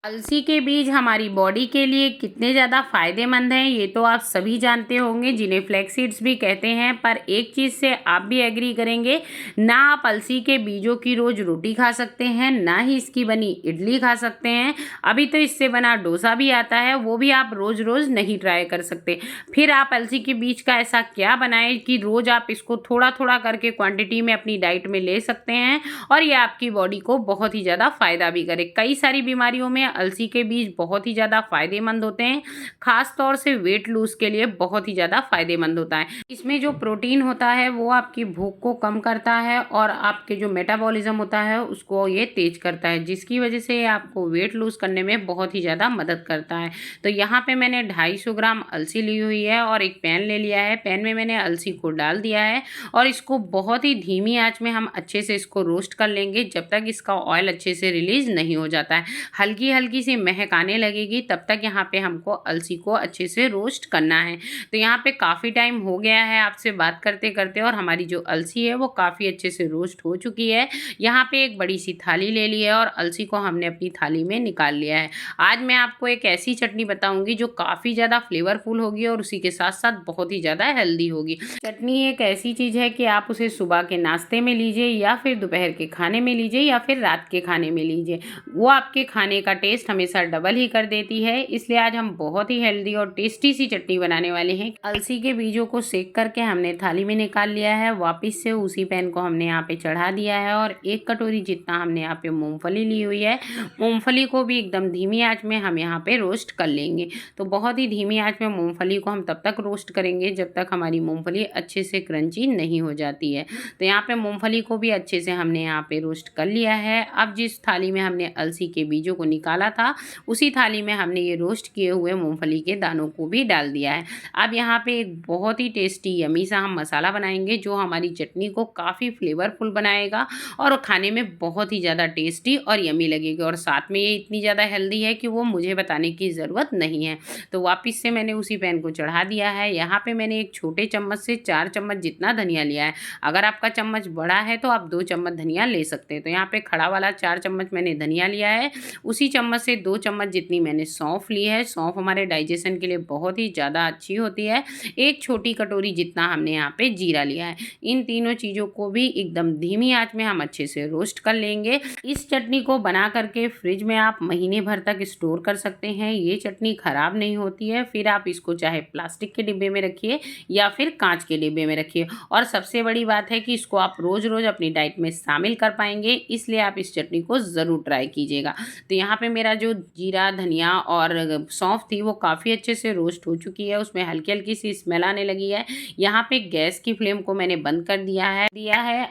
अलसी के बीज हमारी बॉडी के लिए कितने ज़्यादा फायदेमंद हैं ये तो आप सभी जानते होंगे, जिन्हें फ्लैक्स सीड्स भी कहते हैं। पर एक चीज़ से आप भी एग्री करेंगे, ना आप अलसी के बीजों की रोज़ रोटी खा सकते हैं, ना ही इसकी बनी इडली खा सकते हैं। अभी तो इससे बना डोसा भी आता है, वो भी आप रोज़ रोज़ नहीं ट्राई कर सकते। फिर आप अलसी के बीज का ऐसा क्या बनाएं कि रोज़ आप इसको थोड़ा थोड़ा करके क्वांटिटी में अपनी डाइट में ले सकते हैं और ये आपकी बॉडी को बहुत ही ज़्यादा फायदा भी करे। कई सारी बीमारियों में अलसी के बीज बहुत ही ज़्यादा फायदेमंद होते हैं, खास तौर से वेट लूज के लिए बहुत ही ज़्यादा फायदेमंद होता है। इसमें जो प्रोटीन होता है वो आपकी भूख को कम करता है और आपके जो मेटाबॉलिज्म होता है उसको ये तेज करता है, जिसकी वजह से आपको वेट लूज करने में बहुत ही ज़्यादा मदद करता है। तो यहाँ पे मैंने 250 ग्राम अलसी ली हुई है और एक पैन ले लिया है। पैन में मैंने अलसी को डाल दिया है और इसको बहुत ही धीमी आंच में हम अच्छे से इसको रोस्ट कर लेंगे जब तक इसका ऑयल अच्छे से रिलीज नहीं हो जाता है। हल्की हल्की सी महक आने लगेगी तब तक यहाँ पे हमको अलसी को अच्छे से रोस्ट करना है। तो यहाँ पे काफ़ी टाइम हो गया है आपसे बात करते करते और हमारी जो अलसी है वो काफ़ी अच्छे से रोस्ट हो चुकी है। यहाँ पे एक बड़ी सी थाली ले ली है और अलसी को हमने अपनी थाली में निकाल लिया है। आज मैं आपको एक ऐसी चटनी बताऊंगी जो काफ़ी ज़्यादा फ्लेवरफुल होगी और उसी के साथ साथ बहुत ही ज़्यादा हेल्दी होगी। चटनी एक ऐसी चीज़ है कि आप उसे सुबह के नाश्ते में लीजिए या फिर दोपहर के खाने में लीजिए या फिर रात के खाने में लीजिए, वो आपके खाने का टेस्ट हमेशा डबल ही कर देती है। इसलिए आज हम बहुत ही हेल्दी और टेस्टी सी चटनी बनाने वाले हैं। अलसी के बीजों को सेक करके हमने थाली में निकाल लिया है। वापस से उसी पैन को हमने यहाँ पे चढ़ा दिया है और 1 कटोरी जितना हमने यहाँ पे मूंगफली ली हुई है। मूंगफली को भी एकदम धीमी आंच में हम यहाँ पे रोस्ट कर लेंगे। तो बहुत ही धीमी आंच में मूंगफली को हम तब तक रोस्ट करेंगे जब तक हमारी मूंगफली अच्छे से क्रंची नहीं हो जाती है। तो यहाँ पे मूंगफली को भी अच्छे से हमने यहाँ पे रोस्ट कर लिया है। अब जिस थाली में हमने अलसी के बीजों को निकाला था उसी थाली में हमने ये रोस्ट किए हुए मूंगफली के दानों को भी डाल दिया है। अब यहाँ पे एक बहुत ही टेस्टी यमी सा हम मसाला बनाएंगे जो हमारी चटनी को काफ़ी फ्लेवरफुल बनाएगा और खाने में बहुत ही ज़्यादा टेस्टी और यमी लगेगी। और साथ में ये इतनी ज़्यादा हेल्दी है कि वो मुझे बताने की ज़रूरत नहीं है। तो वापस से मैंने उसी पैन को चढ़ा दिया है। यहाँ पे मैंने एक छोटे चम्मच से 4 चम्मच जितना धनिया लिया है। अगर आपका चम्मच बड़ा है तो आप 2 चम्मच धनिया ले सकते हैं। तो यहाँ पे खड़ा वाला 4 चम्मच मैंने धनिया लिया है। उसी चम्मच से 2 चम्मच जितनी मैंने सौंफ ली है। सौंफ हमारे डाइजेशन के लिए बहुत ही ज़्यादा अच्छी होती है। एक छोटी कटोरी जितना हमने यहाँ पे जीरा लिया है। इन तीनों चीज़ों को भी एकदम धीमी आंच में हम अच्छे से रोस्ट कर लेंगे। इस चटनी को बना करके फ्रिज में आप महीने भर तक स्टोर कर सकते हैं। ये चटनी खराब नहीं होती है। फिर आप इसको चाहे प्लास्टिक के डिब्बे में रखिए या फिर कांच के डिब्बे में रखिए। और सबसे बड़ी बात है कि इसको आप रोज़ रोज़ अपनी डाइट में शामिल कर पाएंगे, इसलिए आप इस चटनी को ज़रूर ट्राई कीजिएगा। तो यहाँ पे मेरा जो जीरा धनिया और सौंफ थी वो काफ़ी अच्छे से रोस्ट हो चुकी है, उसमें हल्की हल्की सी स्मेल आने लगी है। यहाँ पे गैस की फ्लेम को मैंने बंद कर दिया है।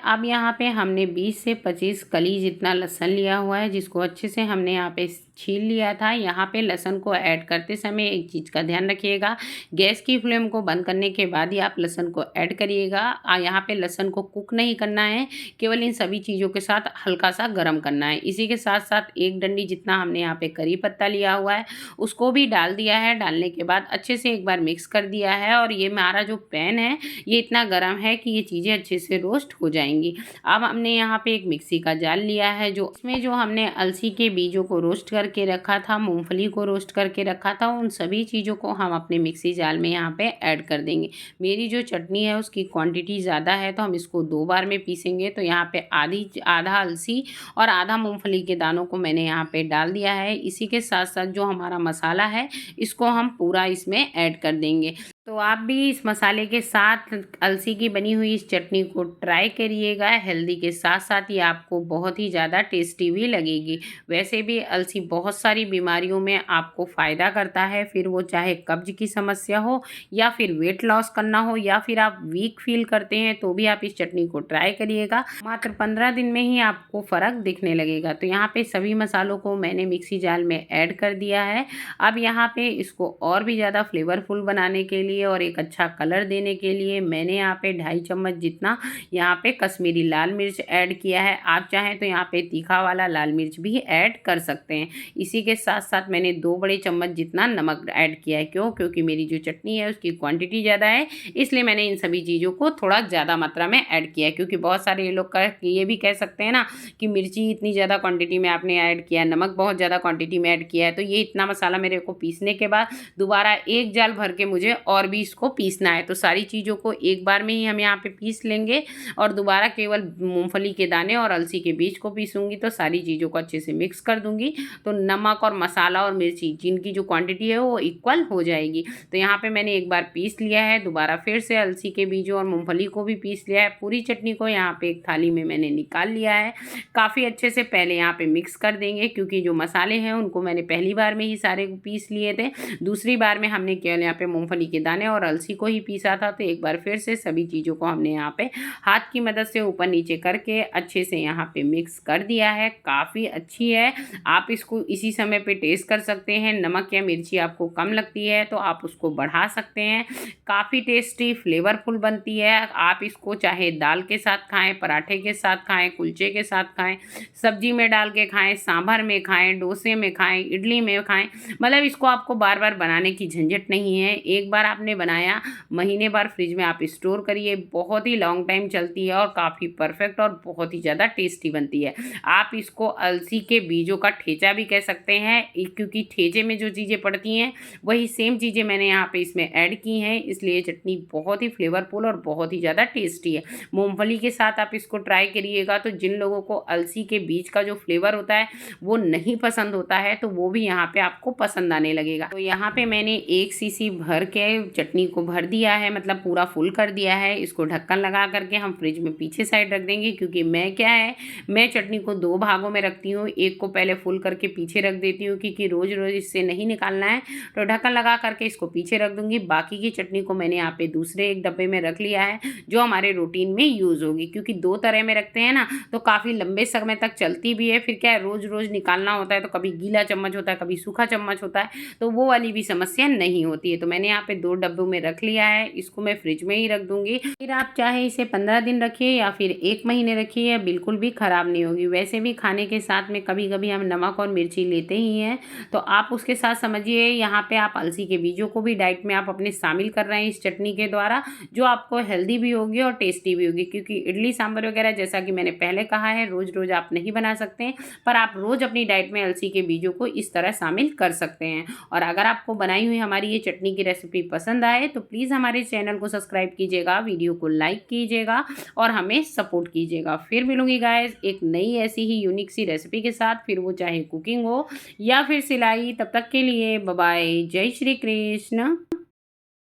अब यहाँ पे हमने 20 से 25 कली जितना लहसुन लिया हुआ है, जिसको अच्छे से हमने यहाँ पे छील लिया था। यहाँ पे लहसुन को ऐड करते समय एक चीज़ का ध्यान रखिएगा, गैस की फ्लेम को बंद करने के बाद ही आप लहसुन को ऐड करिएगा। यहाँ पे लहसुन को कुक नहीं करना है, केवल इन सभी चीज़ों के साथ हल्का सा गर्म करना है। इसी के साथ साथ 1 डंडी जितना हमने यहाँ पे करी पत्ता लिया हुआ है उसको भी डाल दिया है। डालने के बाद अच्छे से एक बार मिक्स कर दिया है और ये हमारा जो पैन है ये इतना गर्म है कि ये चीज़ें अच्छे से रोस्ट हो जाएंगी। अब हमने यहाँ पे एक मिक्सी का जार लिया है, जो इसमें जो हमने अलसी के बीजों को रोस्ट करके रखा था, मूंगफली को रोस्ट करके रखा था, उन सभी चीज़ों को हम अपने मिक्सी जार में यहाँ पे ऐड कर देंगे। मेरी जो चटनी है उसकी क्वांटिटी ज़्यादा है तो हम इसको 2 बार में पीसेंगे। तो यहाँ पे आधा अलसी और आधा मूंगफली के दानों को मैंने यहाँ पे डाल दिया है। इसी के साथ साथ जो हमारा मसाला है इसको हम पूरा इसमें ऐड कर देंगे। तो आप भी इस मसाले के साथ अलसी की बनी हुई इस चटनी को ट्राई करिएगा। हेल्दी के साथ साथ ये आपको बहुत ही ज़्यादा टेस्टी भी लगेगी। वैसे भी अलसी बहुत सारी बीमारियों में आपको फ़ायदा करता है, फिर वो चाहे कब्ज की समस्या हो या फिर वेट लॉस करना हो या फिर आप वीक फील करते हैं तो भी आप इस चटनी को ट्राई करिएगा। मात्र 15 दिन में ही आपको फ़र्क दिखने लगेगा। तो यहाँ पे सभी मसालों को मैंने मिक्सी जार में ऐड कर दिया है। अब यहाँ पे इसको और भी ज़्यादा फ्लेवरफुल बनाने के लिए लिए और एक अच्छा कलर देने के लिए मैंने यहाँ पे 2.5 चम्मच जितना यहाँ पे कश्मीरी लाल मिर्च ऐड किया है। आप चाहें तो यहाँ पे तीखा वाला लाल मिर्च भी ऐड कर सकते हैं। इसी के साथ साथ मैंने 2 बड़े चम्मच जितना नमक ऐड किया है। क्यों? क्योंकि मेरी जो चटनी है उसकी क्वांटिटी ज़्यादा है, इसलिए मैंने इन सभी चीज़ों को थोड़ा ज़्यादा मात्रा में ऐड किया है। क्योंकि बहुत सारे ये लोग ये भी कह सकते हैं ना कि मिर्ची इतनी ज़्यादा क्वांटिटी में आपने ऐड किया है, नमक बहुत ज़्यादा क्वांटिटी में ऐड किया है। तो ये इतना मसाला मेरे को पीसने के बाद दोबारा एक जाल भर के मुझे और भी इसको पीसना है। तो सारी चीज़ों को एक बार में ही हम यहाँ पे पीस लेंगे और दोबारा केवल मूंगफली के दाने और अलसी के बीज को पीसूंगी। तो सारी चीज़ों को अच्छे से मिक्स कर दूंगी, तो नमक और मसाला और मिर्ची जिनकी जो क्वांटिटी है वो इक्वल हो जाएगी। तो यहाँ पे मैंने एक बार पीस लिया है, दोबारा फिर से अलसी के बीजों और मूंगफली को भी पीस लिया है। पूरी चटनी को यहाँ पे एक थाली में मैंने निकाल लिया है। काफ़ी अच्छे से पहले यहाँ पे मिक्स कर देंगे, क्योंकि जो मसाले हैं उनको मैंने पहली बार में ही सारे पीस लिए थे। दूसरी बार में हमने केवल यहाँ पे मूंगफली के दाने और अलसी को ही पीसा था। तो एक बार फिर से सभी चीज़ों को हमने यहाँ पे हाथ की मदद से ऊपर नीचे करके अच्छे से यहाँ पे मिक्स कर दिया है। काफ़ी अच्छी है। आप इसको इसी समय पे टेस्ट कर सकते हैं। नमक या मिर्ची आपको कम लगती है तो आप उसको बढ़ा सकते हैं। काफ़ी टेस्टी फ्लेवरफुल बनती है। आप इसको चाहे दाल के साथ खाएं, पराठे के साथ खाएं, कुलचे के साथ खाएं, सब्जी में डाल के खाएं, सांभर में खाएं, डोसे में खाएं, इडली में खाएं। मतलब इसको आपको बार बार बनाने की झंझट नहीं है। एक बार आपने बनाया, महीने बार फ्रिज में आप स्टोर करिए, बहुत ही लॉन्ग टाइम चलती है और काफ़ी परफेक्ट और बहुत ही ज़्यादा टेस्टी बनती है। आप इसको अलसी के बीजों का ठेचा भी कह सकते हैं, क्योंकि ठेचे में जो चीज़ें पड़ती हैं वही सेम चीज़ें मैंने यहाँ पे इसमें ऐड की हैं, इसलिए चटनी बहुत ही फ्लेवरफुल और बहुत ही ज़्यादा टेस्टी है। मूंगफली के साथ आप इसको ट्राई करिएगा। तो जिन लोगों को अलसी के बीज का जो फ्लेवर होता है वो नहीं पसंद होता है, तो वो भी यहाँ पे आपको पसंद आने लगेगा। तो यहाँ पे मैंने 1 सीसी भर के चटनी को भर दिया है, मतलब पूरा फुल कर दिया है। इसको ढक्कन लगा करके हम फ्रिज में पीछे साइड रख देंगे, क्योंकि मैं चटनी को 2 भागों में रखती हूँ। एक को पहले फुल करके पीछे रख देती हूँ, क्योंकि रोज़ रोज़ इससे नहीं निकालना है, तो ढक्कन लगा करके इसको पीछे रख दूँगी। बाकी की चटनी को मैंने यहाँ पे दूसरे एक डब्बे में रख लिया है, जो हमारे रूटीन में यूज़ होगी। क्योंकि 2 तरह में रखते हैं ना, तो काफ़ी लंबे समय तक चलती भी है। फिर क्या है, रोज़ रोज़ निकालना होता है, तो कभी गीला चम्मच होता है, कभी सूखा चम्मच होता है, तो वो वाली भी समस्या नहीं होती है। तो मैंने यहाँ पे 2 डब्बों में रख लिया है। इसको मैं फ्रिज में ही रख दूँगी। फिर आप चाहे इसे 15 दिन रखिए या फिर 1 महीने रखिए, या बिल्कुल भी ख़राब नहीं होगी। वैसे भी खाने के साथ में कभी कभी हम नमक और मिर्ची लेते ही हैं, तो आप उसके साथ समझिए यहाँ पे आप अलसी के बीजों को भी डाइट में आप अपने शामिल कर रहे हैं इस चटनी के द्वारा, जो आपको हेल्दी भी होगी और टेस्टी भी होगी। क्योंकि इडली सांभर वगैरह, जैसा कि मैंने पहले कहा है, रोज़ रोज़ आप नहीं बना सकते हैं, पर आप रोज़ अपनी डाइट में अलसी के बीजों को इस तरह शामिल कर सकते हैं। और अगर आपको बनाई हुई हमारी ये चटनी की रेसिपी पसंद आए तो प्लीज़ हमारे चैनल को सब्सक्राइब कीजिएगा, वीडियो को लाइक कीजिएगा और हमें सपोर्ट कीजिएगा। फिर मिलूंगी गाइस एक नई ऐसी ही यूनिक सी रेसिपी के साथ, फिर वो चाहे कुकिंग हो या फिर सिलाई। तब तक के लिए बाय बाय, जय श्री कृष्ण।